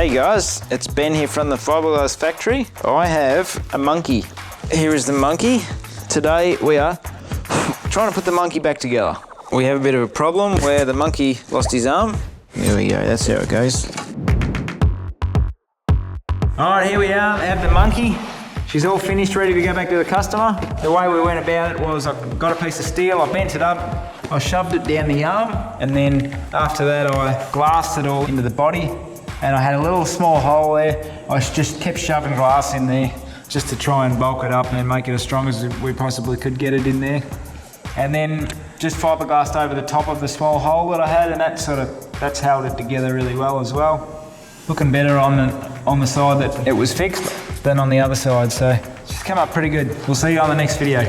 Hey guys, it's Ben here from the Fibreglass factory. I have a monkey. Here is the monkey. Today we are trying to put the monkey back together. We have a bit of a problem where the monkey lost his arm. There we go, that's how it goes. All right, here we are, I have the monkey. She's all finished, ready to go back to the customer. The way we went about it was I got a piece of steel, I bent it up, I shoved it down the arm, and then after that I glassed it all into the body, and I had a little small hole there. I just kept shoving glass in there just to try and bulk it up and make it as strong as we possibly could get it in there. And then just fiberglassed over the top of the small hole that I had, and that's held it together really well as well. Looking better on the side that it was fixed than on the other side, so it's just come up pretty good. We'll see you on the next video.